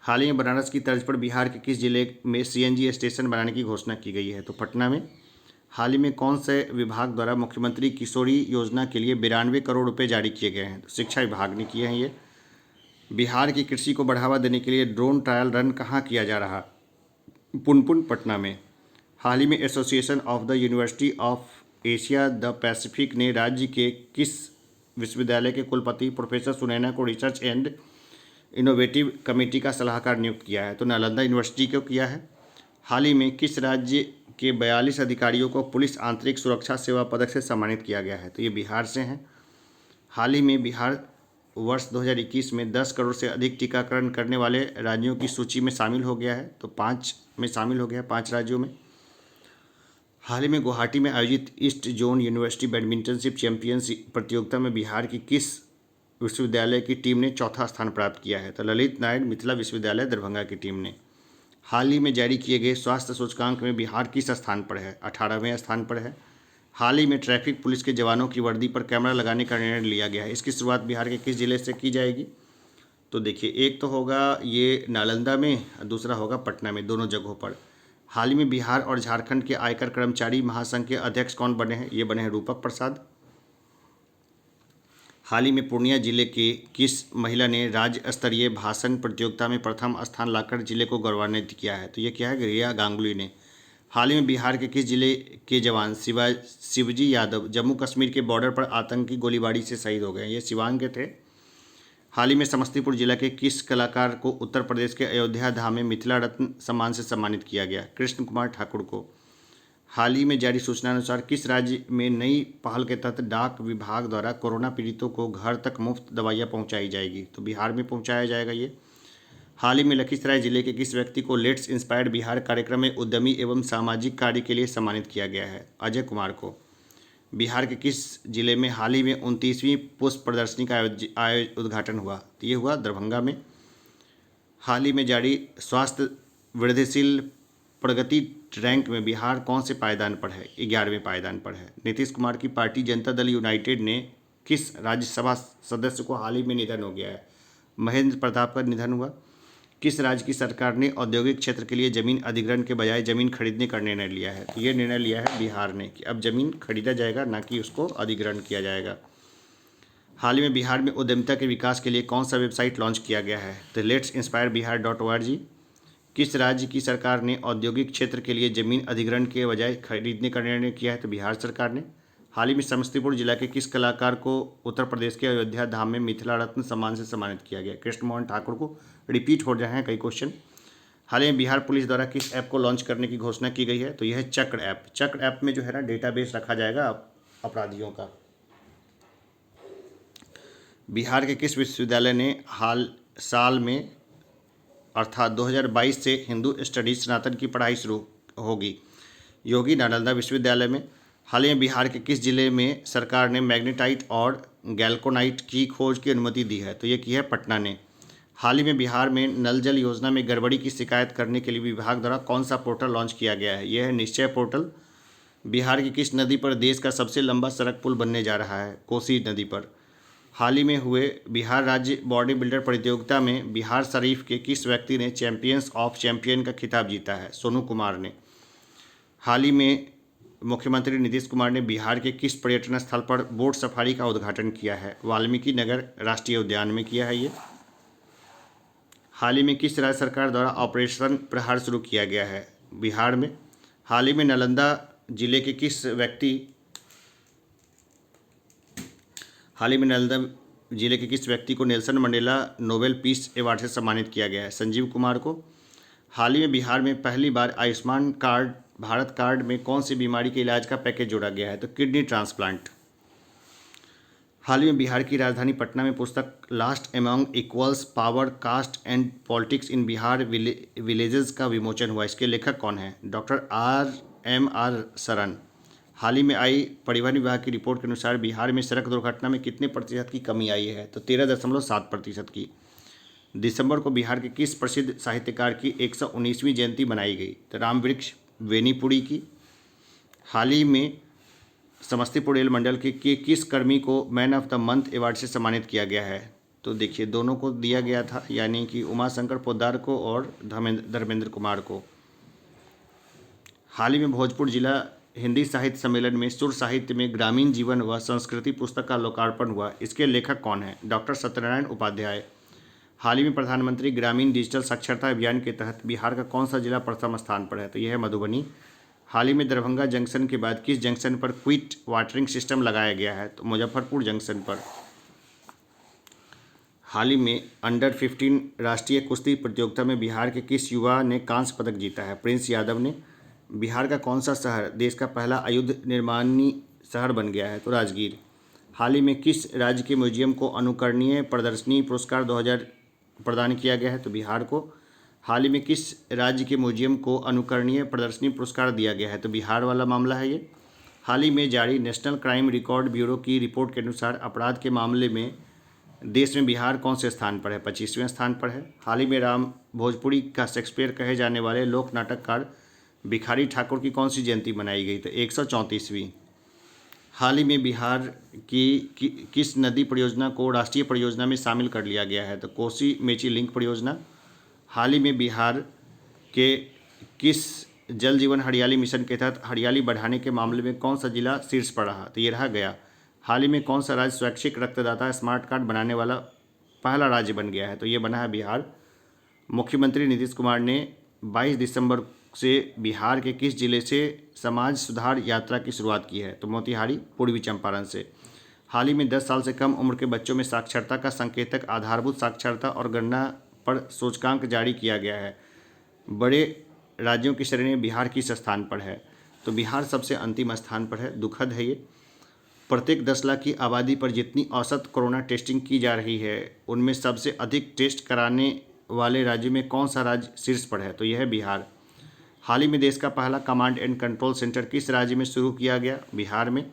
हाल ही में बनारस की तर्ज पर बिहार के किस जिले में CNG स्टेशन बनाने की घोषणा की गई है? तो पटना में। हाल ही में कौन से विभाग द्वारा मुख्यमंत्री किशोरी योजना के लिए 92 करोड़ रुपए जारी किए गए हैं? तो शिक्षा विभाग ने किए हैं ये। बिहार की कृषि को बढ़ावा देने के लिए ड्रोन ट्रायल रन कहाँ किया जा रहा? पुनपुन पटना में। हाल ही में association of the university of Asia the Pacific ने राज्य के किस विश्वविद्यालय के कुलपति प्रोफेसर सुनैना को रिसर्च एंड इनोवेटिव कमेटी का सलाहकार नियुक्त किया है? तो नालंदा यूनिवर्सिटी को किया है। हाल ही में किस राज्य के 42 अधिकारियों को पुलिस आंतरिक सुरक्षा सेवा पदक से सम्मानित किया गया है? तो ये बिहार से हैं। हाल ही में बिहार वर्ष 2021 में 10 करोड़ से अधिक टीकाकरण करने वाले राज्यों की सूची में शामिल हो गया है। तो 5 में शामिल हो गया है, 5 राज्यों में। हाल ही में गुवाहाटी में आयोजित ईस्ट जोन यूनिवर्सिटी बैडमिंटनशिप चैंपियनशिप प्रतियोगिता में बिहार की किस विश्वविद्यालय की टीम ने चौथा स्थान प्राप्त किया है? तो ललित नारायण मिथिला विश्वविद्यालय दरभंगा की टीम ने। हाल ही में जारी किए गए स्वास्थ्य सूचकांक में बिहार किस स्थान पर है? 18वें स्थान पर है। हाल ही में ट्रैफिक पुलिस के जवानों की वर्दी पर कैमरा लगाने का निर्णय लिया गया है। इसकी शुरुआत बिहार के किस जिले से की जाएगी? तो देखिए, एक तो होगा ये नालंदा में, दूसरा होगा पटना में, दोनों जगहों पर। हाल ही में बिहार और झारखंड के आयकर कर्मचारी महासंघ के अध्यक्ष कौन बने हैं? ये बने हैं रूपक प्रसाद। हाल ही में पूर्णिया जिले के किस महिला ने राज्य स्तरीय भाषण प्रतियोगिता में प्रथम स्थान लाकर जिले को गौरवान्वित किया है? तो ये क्या है? रिया गांगुली ने। हाल ही में बिहार के किस जिले के जवान शिवजी यादव जम्मू कश्मीर के बॉर्डर पर आतंकी गोलीबारी से शहीद हो गए? ये सिवान के थे। हाल ही में समस्तीपुर जिला के किस कलाकार को उत्तर प्रदेश के अयोध्या धाम में मिथिला रत्न सम्मान से सम्मानित किया गया? कृष्ण कुमार ठाकुर को। हाल ही में जारी सूचना अनुसार किस राज्य में नई पहल के तहत डाक विभाग द्वारा कोरोना पीड़ितों को घर तक मुफ्त दवाइयाँ पहुँचाई जाएगी? तो बिहार में पहुँचाया जाएगा ये। हाल ही में लखीसराय जिले के किस व्यक्ति को लेट्स इंस्पायर्ड बिहार कार्यक्रम में उद्यमी एवं सामाजिक कार्य के लिए सम्मानित किया गया है? अजय कुमार को। बिहार के किस जिले में हाल ही में 29वीं पुष्प प्रदर्शनी का उद्घाटन हुआ? तो ये हुआ दरभंगा में। हाल ही में जारी स्वास्थ्य वृद्धिशील प्रगति रैंक में बिहार कौन से पायदान पर है? 11वें पायदान पर है। नीतीश कुमार की पार्टी जनता दल यूनाइटेड ने किस राज्यसभा सदस्य को हाल ही में निधन हो गया है? महेंद्र प्रताप का निधन हुआ। किस राज्य की सरकार ने औद्योगिक क्षेत्र के लिए जमीन अधिग्रहण के बजाय जमीन खरीदने का निर्णय लिया है? तो ये निर्णय लिया है बिहार ने कि अब जमीन खरीदा जाएगा, ना कि उसको अधिग्रहण किया जाएगा। हाल ही में बिहार में उद्यमिता के विकास के लिए कौन सा वेबसाइट लॉन्च किया गया है? तो लेट्स इंस्पायर बिहार.org। किस राज्य की सरकार ने औद्योगिक क्षेत्र के लिए जमीन अधिग्रहण के बजाय खरीदने का निर्णय किया है? तो बिहार सरकार ने। हाल ही में समस्तीपुर जिला के किस कलाकार को उत्तर प्रदेश के अयोध्या धाम में मिथिला रत्न सम्मान से सम्मानित किया गया? कृष्ण मोहन ठाकुर को। रिपीट हो रहे हैं कई क्वेश्चन। हाल ही में बिहार पुलिस द्वारा किस ऐप को लॉन्च करने की घोषणा की गई है? तो यह है चक्र ऐप। चक्र ऐप में जो है ना डेटाबेस रखा जाएगा अपराधियों का। बिहार के किस विश्वविद्यालय ने हाल साल में अर्थात 2022 से हिंदू स्टडीज स्नातक की पढ़ाई शुरू होगी? योगी नालंदा विश्वविद्यालय में। हाल ही में बिहार के किस जिले में सरकार ने मैग्नेटाइट और गैल्कोनाइट की खोज की अनुमति दी है? तो ये की है पटना ने। हाल ही में बिहार में नल जल योजना में गड़बड़ी की शिकायत करने के लिए विभाग द्वारा कौन सा पोर्टल लॉन्च किया गया है? यह है निश्चय पोर्टल। बिहार की किस नदी पर देश का सबसे लंबा सड़क पुल बनने जा रहा है? कोसी नदी पर। हाल ही में हुए बिहार राज्य बॉडी बिल्डर प्रतियोगिता में बिहार शरीफ के किस व्यक्ति ने चैंपियंस ऑफ चैंपियन का खिताब जीता है? सोनू कुमार ने। हाल ही में मुख्यमंत्री नीतीश कुमार ने बिहार के किस पर्यटन स्थल पर बोट सफारी का उद्घाटन किया है? वाल्मीकि नगर राष्ट्रीय उद्यान में किया है ये। हाल ही में किस राज्य सरकार द्वारा ऑपरेशन प्रहार शुरू किया गया है? बिहार में। हाल ही में नालंदा जिले के किस व्यक्ति को Nelson Mandela Nobel peace award से सम्मानित किया गया है? संजीव कुमार को। हाल ही में बिहार में पहली बार आयुष्मान कार्ड भारत कार्ड में कौन सी बीमारी के इलाज का पैकेज जोड़ा गया है? तो किडनी ट्रांसप्लांट। हाल ही में बिहार की राजधानी पटना में पुस्तक last among equals power caste and politics in Bihar villages का विमोचन हुआ। इसके लेखक कौन हैं? Doctor R.M.R. सरन। हाल ही में आई परिवहन विभाग की रिपोर्ट के अनुसार बिहार में सड़क दुर्घटना में कितने प्रतिशत की कमी आई है? तो 13.7% की। दिसंबर को बिहार के किस प्रसिद्ध साहित्यकार की 119वीं जयंती मनाई गई? तो रामवृक्ष वेनीपुरी की। हाल ही में समस्तीपुर रेल मंडल के किस कर्मी को man of the month award से सम्मानित किया गया है? तो देखिए दोनों को दिया गया था, यानी कि उमाशंकर पोद्दार को और धर्मेंद्र कुमार को। हाल ही में भोजपुर जिला हिंदी साहित्य सम्मेलन में सुर साहित्य में ग्रामीण जीवन व संस्कृति पुस्तक का लोकार्पण हुआ। इसके लेखक कौन हैं? डॉक्टर सत्यनारायण उपाध्याय। हाल ही में प्रधानमंत्री ग्रामीण डिजिटल साक्षरता अभियान के तहत बिहार का कौन सा जिला प्रथम स्थान पर है? तो यह है मधुबनी। हाल ही में दरभंगा जंक्शन के बाद किस जंक्शन पर क्विक वाटरिंग सिस्टम लगाया गया है? तो मुजफ्फरपुर जंक्शन पर। हाल ही में अंडर 15 राष्ट्रीय कुश्ती प्रतियोगिता में बिहार के किस युवा ने कांस्य पदक जीता है? प्रिंस यादव ने। बिहार का कौन सा शहर देश का पहला आयुध निर्माणी शहर बन गया है? तो राजगीर। हाल ही में किस राज्य के म्यूजियम को अनुकरणीय प्रदर्शनी पुरस्कार 2000 प्रदान किया गया है? तो बिहार को। हाल ही में किस राज्य के म्यूजियम को अनुकरणीय प्रदर्शनी पुरस्कार दिया गया है? तो बिहार वाला मामला है ये। हाल ही में जारी नेशनल क्राइम रिकॉर्ड ब्यूरो की रिपोर्ट के अनुसार अपराध के मामले में देश में बिहार कौन से स्थान पर है? 25वें स्थान पर है। हाल ही में राम भोजपुरी का शेक्सपियर कहे जाने वाले लोक नाटककार भिखारी ठाकुर की कौन सी जयंती मनाई गई? तो 134वीं। हाल ही में बिहार की किस नदी परियोजना को राष्ट्रीय परियोजना में शामिल कर लिया गया है? तो कोसी मेची लिंक परियोजना। हाल ही में बिहार के किस जल जीवन हरियाली मिशन के तहत हरियाली बढ़ाने के मामले में कौन सा जिला शीर्ष पर रहा? तो ये रहा गया। हाल ही में कौन सा राज्य स्वैच्छिक रक्तदाता स्मार्ट कार्ड बनाने वाला पहला राज्य बन गया है? तो ये बना है बिहार। मुख्यमंत्री नीतीश कुमार ने 22 दिसंबर से बिहार के किस जिले से समाज सुधार यात्रा की शुरुआत की है? तो मोतिहारी पूर्वी चंपारण से। हाल ही में 10 साल से कम उम्र के बच्चों में साक्षरता का संकेतक आधारभूत साक्षरता और गणना पर सूचकांक जारी किया गया है। बड़े राज्यों की श्रेणी में बिहार किस स्थान पर है? तो बिहार सबसे अंतिम स्थान पर है। दुखद है ये। प्रत्येक 10 लाख की आबादी पर जितनी औसत कोरोना टेस्टिंग की जा रही है, उनमें सबसे अधिक टेस्ट कराने वाले राज्य में कौन सा राज्य शीर्ष पर है? तो यह है बिहार। हाल ही में देश का पहला कमांड एंड कंट्रोल सेंटर किस राज्य में शुरू किया गया? बिहार में।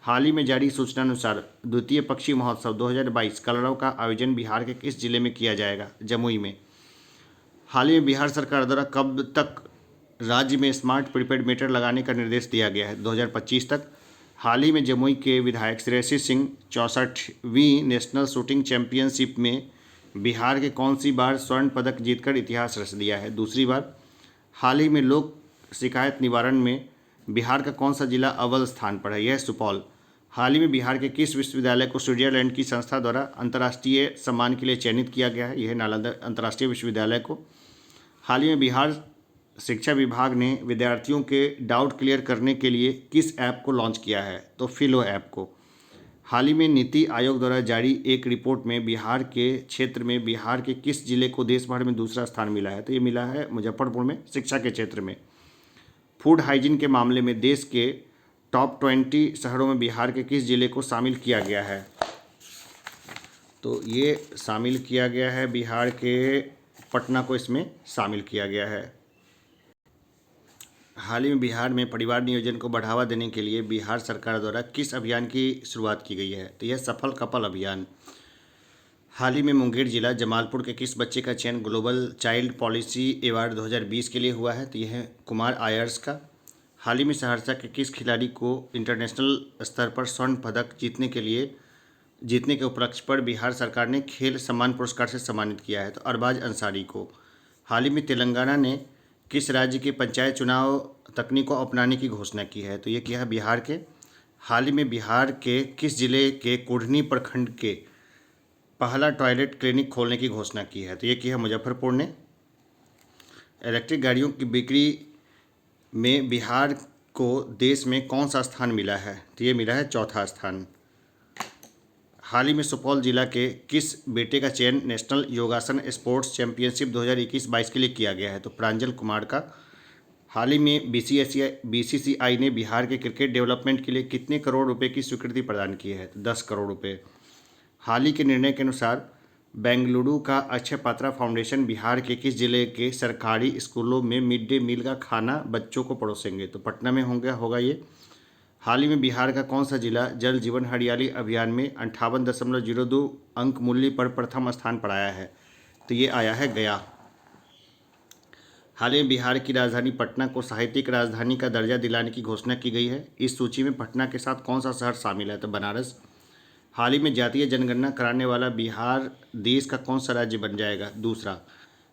हाल ही में जारी सूचना अनुसार द्वितीय पक्षी महोत्सव 2022 कलरव का आयोजन बिहार के किस जिले में किया जाएगा? जमुई में। हाल ही में बिहार सरकार द्वारा कब तक राज्य में स्मार्ट प्रीपेड मीटर लगाने का निर्देश दिया गया है? 2025 तक। हाल ही में जमुई के विधायक श्रेयसी सिंह 64वीं नेशनल शूटिंग चैंपियनशिप में बिहार के कौन सी बार स्वर्ण पदक जीतकर इतिहास रच दिया है? दूसरी बार। हाल ही में लोक शिकायत निवारण में बिहार का कौन सा जिला अव्वल स्थान पर है? यह सुपौल। हाल ही में बिहार के किस विश्वविद्यालय को स्विट्जरलैंड की संस्था द्वारा अंतर्राष्ट्रीय सम्मान के लिए चयनित किया गया है? यह नालंदा अंतर्राष्ट्रीय विश्वविद्यालय को। हाल ही में बिहार शिक्षा विभाग ने विद्यार्थियों के डाउट क्लियर करने के लिए किस ऐप को लॉन्च किया है? तो फिलो ऐप को। हाल ही में नीति आयोग द्वारा जारी एक रिपोर्ट में बिहार के क्षेत्र में बिहार के किस जिले को देश भर में दूसरा स्थान मिला है? तो ये मिला है मुजफ्फरपुर में, शिक्षा के क्षेत्र में। फूड हाइजीन के मामले में देश के टॉप 20 शहरों में बिहार के किस जिले को शामिल किया गया है? तो ये शामिल किया गया है बिहार के पटना को इसमें शामिल किया गया है। हाल ही में बिहार में परिवार नियोजन को बढ़ावा देने के लिए बिहार सरकार द्वारा किस अभियान की शुरुआत की गई है? तो यह सफल कपल अभियान। हाल ही में मुंगेर जिला जमालपुर के किस बच्चे का चयन ग्लोबल चाइल्ड पॉलिसी अवार्ड 2020 के लिए हुआ है? तो यह है कुमार आयर्स का। हाल ही में सहरसा के किस खिलाड़ी को इंटरनेशनल स्तर पर स्वर्ण पदक जीतने के उपलक्ष्य पर बिहार सरकार ने खेल सम्मान पुरस्कार से सम्मानित किया है? तो अरबाज अंसारी को। हाल ही में तेलंगाना ने किस राज्य के पंचायत चुनाव तकनीक को अपनाने की घोषणा की है? तो ये किया है बिहार के। हाल ही में बिहार के किस जिले के कुढ़नी प्रखंड के पहला टॉयलेट क्लिनिक खोलने की घोषणा की है? तो ये की है मुजफ्फरपुर ने। इलेक्ट्रिक गाड़ियों की बिक्री में बिहार को देश में कौन सा स्थान मिला है? तो ये मिला है चौथा स्थान। हाल ही में सुपौल जिला के किस बेटे का चयन नेशनल योगासन स्पोर्ट्स चैंपियनशिप 2021-22 के लिए किया गया है? तो प्रांजल कुमार का। हाल ही में बीसीसीआई ने बिहार के क्रिकेट डेवलपमेंट के लिए कितने करोड़ रुपए की स्वीकृति प्रदान की है? तो 10 करोड़ रुपए। हाल ही के निर्णय के अनुसार बेंगलुरु का अक्षय पात्रा फाउंडेशन बिहार के किस जिले के सरकारी स्कूलों में मिड डे मील का खाना बच्चों को परोसेंगे? तो पटना में होगा ये। हाल ही में बिहार का कौन सा जिला जल जीवन हरियाली अभियान में 58.02 अंक मूल्य पर प्रथम स्थान पर आया है? तो ये आया है गया। हाल ही में बिहार की राजधानी पटना को साहित्यिक राजधानी का दर्जा दिलाने की घोषणा की गई है। इस सूची में पटना के साथ कौन सा शहर शामिल है? तो बनारस। हाल ही में जातीय जनगणना कराने वाला बिहार देश का कौन सा राज्य बन जाएगा? दूसरा।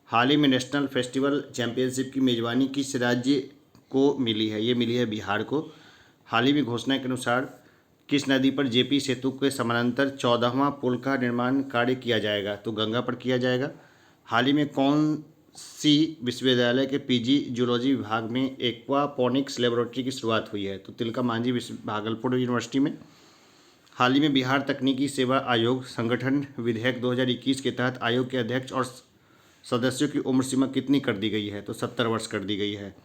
हाल ही में नेशनल फेस्टिवल चैंपियनशिप की मेजबानी किस राज्य को मिली है? ये मिली है बिहार को। हाल ही में घोषणा के अनुसार किस नदी पर जेपी सेतु के समानांतर 14वां पुल का निर्माण कार्य किया जाएगा? तो गंगा पर किया जाएगा। हाल ही में कौन सी विश्वविद्यालय के पीजी जूलॉजी विभाग में एक्वापोनिक्स लेबोरेटरी की शुरुआत हुई है? तो तिलका मांझी भागलपुर यूनिवर्सिटी में। हाल ही में बिहार तकनीकी सेवा आयोग संगठन विधेयक 2021 के तहत आयोग के अध्यक्ष और सदस्यों की उम्र सीमा कितनी कर दी गई है? तो 70 वर्ष कर दी गई है।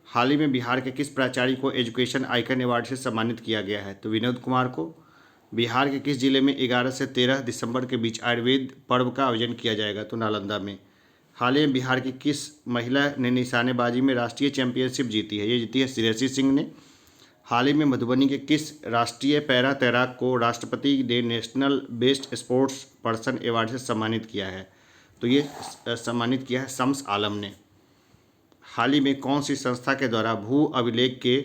हाल ही में बिहार के किस प्राचार्य को एजुकेशन आइकन अवार्ड से सम्मानित किया गया है? तो विनोद कुमार को। बिहार के किस जिले में 11 से 13 दिसंबर के बीच आयुर्वेद पर्व का आयोजन किया जाएगा? तो नालंदा में। हाल ही में बिहार की किस महिला ने निशानेबाजी में राष्ट्रीय चैंपियनशिप जीती है? ये जीती है श्रेयसी सिंह ने। हाल ही में मधुबनी के किस राष्ट्रीय पैरा तैराक को राष्ट्रपति ने national best sports person award से सम्मानित किया है? तो ये सम्मानित किया है शम्स आलम ने। हाल ही में कौन सी संस्था के द्वारा भू अभिलेख के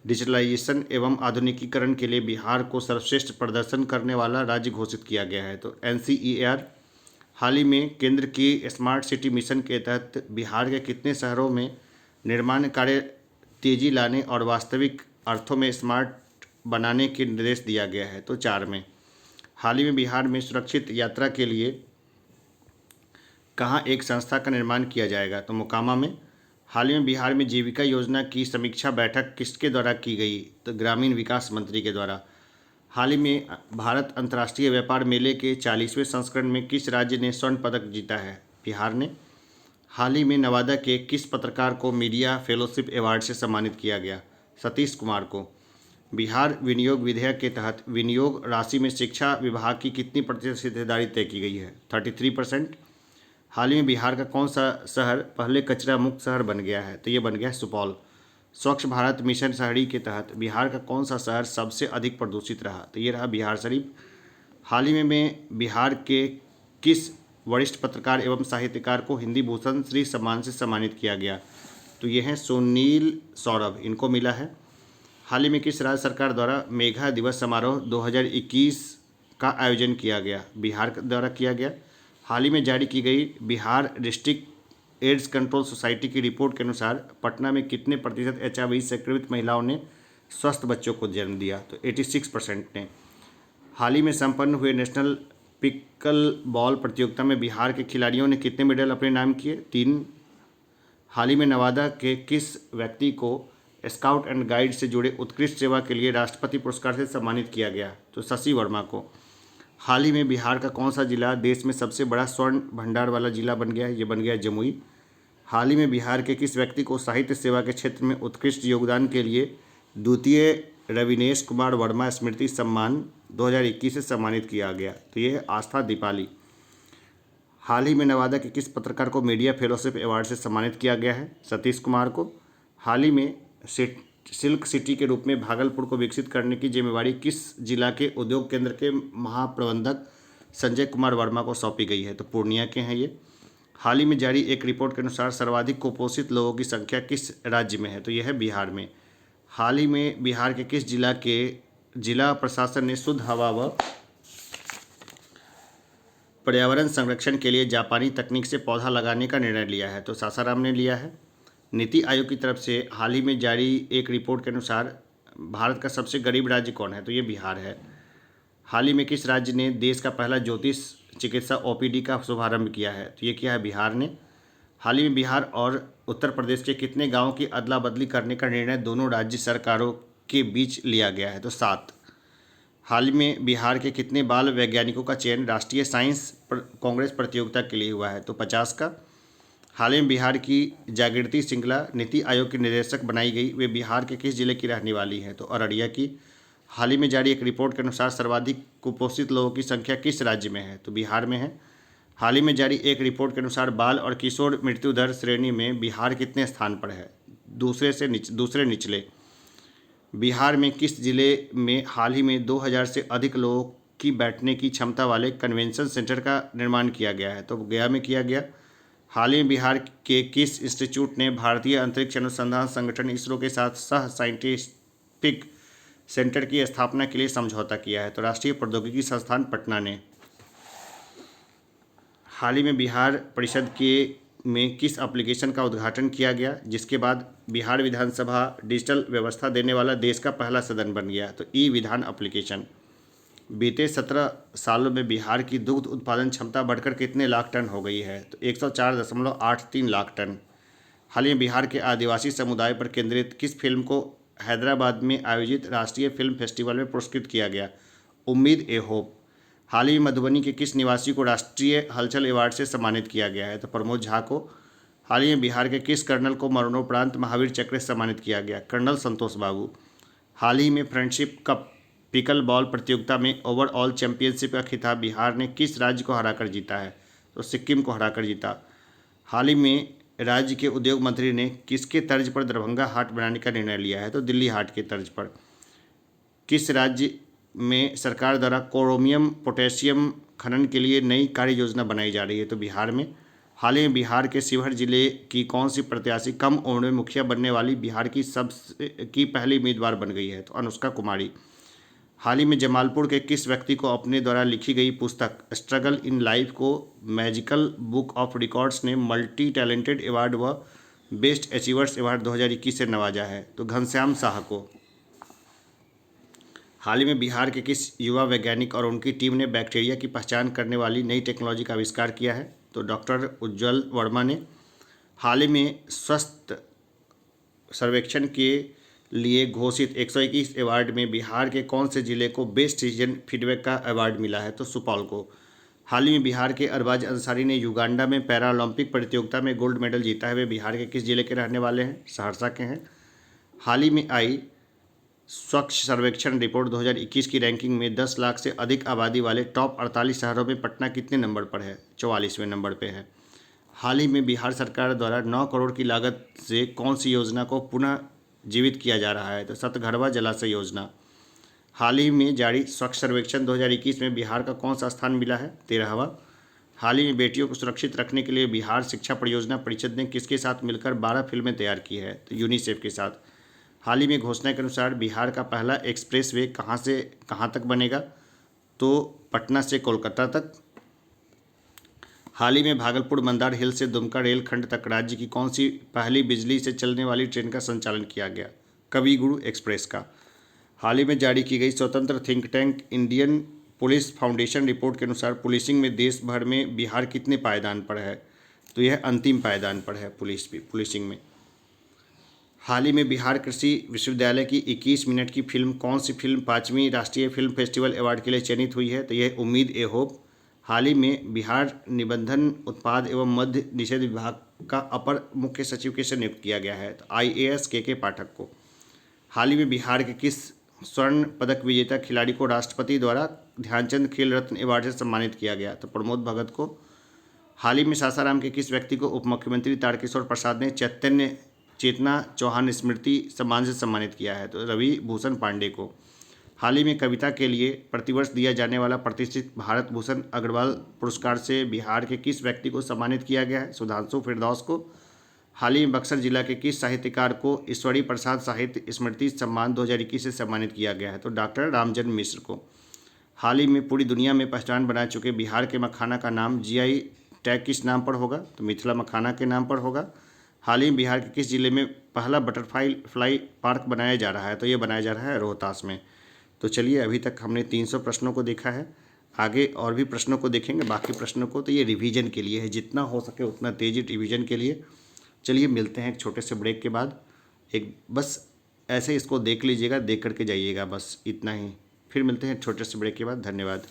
डिजिटलाइजेशन एवं आधुनिकीकरण के लिए बिहार को सर्वश्रेष्ठ प्रदर्शन करने वाला राज्य घोषित किया गया है? तो NCER। हाल ही में केंद्र की स्मार्ट सिटी मिशन के तहत बिहार के कितने शहरों में निर्माण कार्य तेजी लाने और वास्तविक अर्थों में स्मार्ट बनाने के निर्देश दिया गया है? तो 4 में। हाल ही में बिहार में सुरक्षित यात्रा के लिए कहाँ एक संस्था का निर्माण किया जाएगा? तो मोकामा में। हाल ही में बिहार में जीविका योजना की समीक्षा बैठक किसके द्वारा की गई? तो ग्रामीण विकास मंत्री के द्वारा। हाल ही में भारत अंतर्राष्ट्रीय व्यापार मेले के 40वें संस्करण में किस राज्य ने स्वर्ण पदक जीता है? बिहार ने। हाल ही में नवादा के किस पत्रकार को मीडिया फेलोशिप अवार्ड से सम्मानित किया गया? सतीश कुमार को। बिहार विनियोग विधेयक के तहत विनियोग राशि में शिक्षा विभाग की कितनी प्रतिशत हिस्सेदारी तय की गई है? 33%। हाल ही में बिहार का कौन सा शहर पहले कचरा मुक्त शहर बन गया है? तो ये बन गया है सुपौल। स्वच्छ भारत मिशन शहरी के तहत बिहार का कौन सा शहर सबसे अधिक प्रदूषित रहा? तो ये रहा बिहार शरीफ। हाल ही में बिहार के किस वरिष्ठ पत्रकार एवं साहित्यकार को हिंदी भूषण श्री सम्मान से सम्मानित किया गया? तो ये हैं सुनील सौरभ, इनको मिला है। हाल ही में किस राज्य सरकार द्वारा मेघा दिवस समारोह 2021 का आयोजन किया गया? बिहार द्वारा किया गया। हाल ही में जारी की गई Bihar district AIDS control society की रिपोर्ट के अनुसार पटना में कितने प्रतिशत HIV संक्रमित महिलाओं ने स्वस्थ बच्चों को जन्म दिया? तो 86% ने। हाल ही में संपन्न हुए नेशनल पिकल बॉल प्रतियोगिता में बिहार के खिलाड़ियों ने कितने मेडल अपने नाम किए? 3। हाल ही में नवादा के किस व्यक्ति को स्काउट एंड गाइड से जुड़े उत्कृष्ट सेवा के लिए राष्ट्रपति पुरस्कार से सम्मानित किया गया? तो शशि वर्मा को। हाल ही में बिहार का कौन सा जिला देश में सबसे बड़ा स्वर्ण भंडार वाला जिला बन गया है? ये बन गया जमुई। हाल ही में बिहार के किस व्यक्ति को साहित्य सेवा के क्षेत्र में उत्कृष्ट योगदान के लिए द्वितीय रविनेश कुमार वर्मा स्मृति सम्मान 2021 से सम्मानित किया गया? तो ये है आस्था दीपाली। हाल ही में नवादा के किस पत्रकार को मीडिया फेलोशिप अवार्ड से सम्मानित किया गया है? सतीश कुमार को। हाल ही में सिल्क सिटी के रूप में भागलपुर को विकसित करने की जिम्मेवारी किस जिला के उद्योग केंद्र के महाप्रबंधक संजय कुमार वर्मा को सौंपी गई है? तो पूर्णिया के हैं ये। हाल ही में जारी एक रिपोर्ट के अनुसार सर्वाधिक कुपोषित लोगों की संख्या किस राज्य में है? तो यह है बिहार में। हाल ही में बिहार के किस जिला के जिला प्रशासन ने शुद्ध हवा व पर्यावरण संरक्षण के लिए जापानी तकनीक से पौधा लगाने का निर्णय लिया है? तो सासाराम ने लिया है। नीति आयोग की तरफ से हाल ही में जारी एक रिपोर्ट के अनुसार भारत का सबसे गरीब राज्य कौन है? तो ये बिहार है। हाल ही में किस राज्य ने देश का पहला ज्योतिष चिकित्सा OPD का शुभारंभ किया है? तो ये किया है बिहार ने। हाल ही में बिहार और उत्तर प्रदेश के कितने गाँवों की अदला बदली करने का निर्णय दोनों राज्य सरकारों के बीच लिया गया है? तो 7। हाल ही में बिहार के कितने बाल वैज्ञानिकों का चयन राष्ट्रीय साइंस कांग्रेस प्रतियोगिता के लिए हुआ है? तो 50 का। हाल ही में बिहार की जागृति सिंगला नीति आयोग की निदेशक बनाई गई, वे बिहार के किस जिले की रहने वाली हैं? तो अररिया की। हाल ही में जारी एक रिपोर्ट के अनुसार सर्वाधिक कुपोषित लोगों की संख्या किस राज्य में है? तो बिहार में है। हाल ही में जारी एक रिपोर्ट के अनुसार बाल और किशोर मृत्यु दर श्रेणी में बिहार कितने स्थान पर है? दूसरे निचले। बिहार में किस जिले में हाल ही में 2000 से अधिक लोगों की बैठने की क्षमता वाले कन्वेंशन सेंटर का निर्माण किया गया है? तो गया में किया गया। हाल ही में बिहार के किस इंस्टीट्यूट ने भारतीय अंतरिक्ष अनुसंधान संगठन इसरो के साथ सह साइंटिफिक सेंटर की स्थापना के लिए समझौता किया है? तो राष्ट्रीय प्रौद्योगिकी संस्थान पटना ने। हाल ही में बिहार परिषद के में किस एप्लीकेशन का उद्घाटन किया गया जिसके बाद बिहार विधानसभा डिजिटल व्यवस्था देने वाला देश का पहला सदन बन गया? तो ई विधान एप्लीकेशन। बीते 17 सालों में बिहार की दुग्ध उत्पादन क्षमता बढ़कर कितने लाख टन हो गई है? तो 104.83 लाख टन। हाल ही में बिहार के आदिवासी समुदाय पर केंद्रित किस फिल्म को हैदराबाद में आयोजित राष्ट्रीय फिल्म फेस्टिवल में पुरस्कृत किया गया? उम्मीद ए होप। हाल ही में मधुबनी के किस निवासी को राष्ट्रीय हलचल अवार्ड से सम्मानित किया गया है? तो प्रमोद झा को। हाल ही में बिहार के किस कर्नल को मरणोपरांत महावीर चक्र से सम्मानित किया गया? कर्नल संतोष बाबू। हाल ही में फ्रेंडशिप कप पिकल बॉल प्रतियोगिता में ओवरऑल चैंपियनशिप का खिताब बिहार ने किस राज्य को हराकर जीता है? तो सिक्किम को हराकर जीता। हाल ही में राज्य के उद्योग मंत्री ने किसके तर्ज पर दरभंगा हाट बनाने का निर्णय लिया है? तो दिल्ली हाट के तर्ज पर। किस राज्य में सरकार द्वारा क्रोमियम पोटेशियम खनन के लिए नई कार्य योजना बनाई जा रही है? तो बिहार में। हाल ही में बिहार के शिवहर जिले की कौन सी प्रत्याशी कम उम्र में मुखिया बनने वाली बिहार की पहली उम्मीदवार बन गई है? तो अनुष्का कुमारी। हाल ही में जमालपुर के किस व्यक्ति को अपने द्वारा लिखी गई पुस्तक स्ट्रगल इन लाइफ को मैजिकल बुक ऑफ रिकॉर्ड्स ने मल्टी टैलेंटेड अवार्ड व बेस्ट अचीवर्स अवार्ड 2021 से नवाजा है? तो घनश्याम शाह को। हाल ही में बिहार के किस युवा वैज्ञानिक और उनकी टीम ने बैक्टीरिया की पहचान करने वाली नई टेक्नोलॉजी का आविष्कार किया है? तो डॉक्टर उज्ज्वल वर्मा ने। हाल ही में स्वास्थ्य सर्वेक्षण के लिए घोषित 121 अवार्ड में बिहार के कौन से जिले को बेस्ट सिटीजन फीडबैक का अवार्ड मिला है? तो सुपौल को। हाल ही में बिहार के अरबाज अंसारी ने युगांडा में पैरालंपिक प्रतियोगिता में गोल्ड मेडल जीता है, वे बिहार के किस जिले के रहने वाले हैं? सहरसा के हैं। हाल ही में आई स्वच्छ सर्वेक्षण रिपोर्ट 2021 की रैंकिंग में 10 लाख से अधिक आबादी वाले टॉप 48 शहरों में पटना कितने नंबर पर है? 44वें नंबर पर है। हाल ही में बिहार सरकार द्वारा 9 करोड़ की लागत से कौन सी योजना को पुनः जीवित किया जा रहा है? तो सतघरवा जलाशय योजना। हाल ही में जारी स्वच्छ सर्वेक्षण 2021 में बिहार का कौन सा स्थान मिला है? 13वां। हाल ही में बेटियों को सुरक्षित रखने के लिए बिहार शिक्षा परियोजना परिषद ने किसके साथ मिलकर 12 फिल्में तैयार की है? तो यूनिसेफ के साथ। हाल ही में घोषणा के अनुसार बिहार का पहला एक्सप्रेस वे कहाँ से कहाँ तक बनेगा? तो पटना से कोलकाता तक। हाल ही में भागलपुर मंदार हिल से दुमका रेलखंड तक राज्य की कौन सी पहली बिजली से चलने वाली ट्रेन का संचालन किया गया? कवि गुरु एक्सप्रेस का। हाल ही में जारी की गई स्वतंत्र think tank Indian police foundation report के अनुसार पुलिसिंग में देश भर में बिहार कितने पायदान पर है? तो यह अंतिम पायदान पर है पुलिसिंग में। हाल ही में बिहार कृषि विश्वविद्यालय की 21 मिनट की फिल्म कौन सी फिल्म 5वीं राष्ट्रीय फिल्म फेस्टिवल अवार्ड के लिए चयनित हुई है? तो यह उम्मीद ए होप। हाल ही में बिहार निबंधन उत्पाद एवं मद्य निषेध विभाग का अपर मुख्य सचिव किसे नियुक्त किया गया है? तो IAS के पाठक को। हाल ही में बिहार के किस स्वर्ण पदक विजेता खिलाड़ी को राष्ट्रपति द्वारा ध्यानचंद खेल रत्न अवार्ड से सम्मानित किया गया? तो प्रमोद भगत को। हाल ही में सासाराम के किस व्यक्ति को उप मुख्यमंत्री तारकिशोर प्रसाद ने चेतना चौहान स्मृति सम्मान से सम्मानित किया है? तो रवि भूषण पांडे को। हाल ही में कविता के लिए प्रतिवर्ष दिया जाने वाला प्रतिष्ठित भारत भूषण अग्रवाल पुरस्कार से बिहार के किस व्यक्ति को सम्मानित किया गया है? सुधांशु फिरदौस को। हाल ही में बक्सर जिला के किस साहित्यकार को ईश्वरी प्रसाद साहित्य स्मृति सम्मान 2021 से सम्मानित किया गया है? तो डॉक्टर रामजन्म मिश्र को। हाल ही में पूरी दुनिया में पहचान बना चुके बिहार के मखाना का नाम GI टैग किस नाम पर होगा? तो मिथिला मखाना के नाम पर होगा। हाल ही में बिहार के किस जिले में पहला बटरफ्लाई पार्क बनाया जा रहा है? तो ये बनाया जा रहा है रोहतास में। तो चलिए, अभी तक हमने 300 प्रश्नों को देखा है, आगे और भी प्रश्नों को देखेंगे, बाकी प्रश्नों को। तो ये रिवीजन के लिए है, जितना हो सके उतना तेज़ी रिवीजन के लिए। चलिए मिलते हैं एक छोटे से ब्रेक के बाद। एक बस ऐसे इसको देख लीजिएगा, देख करके जाइएगा, बस इतना ही। फिर मिलते हैं छोटे से ब्रेक के बाद। धन्यवाद।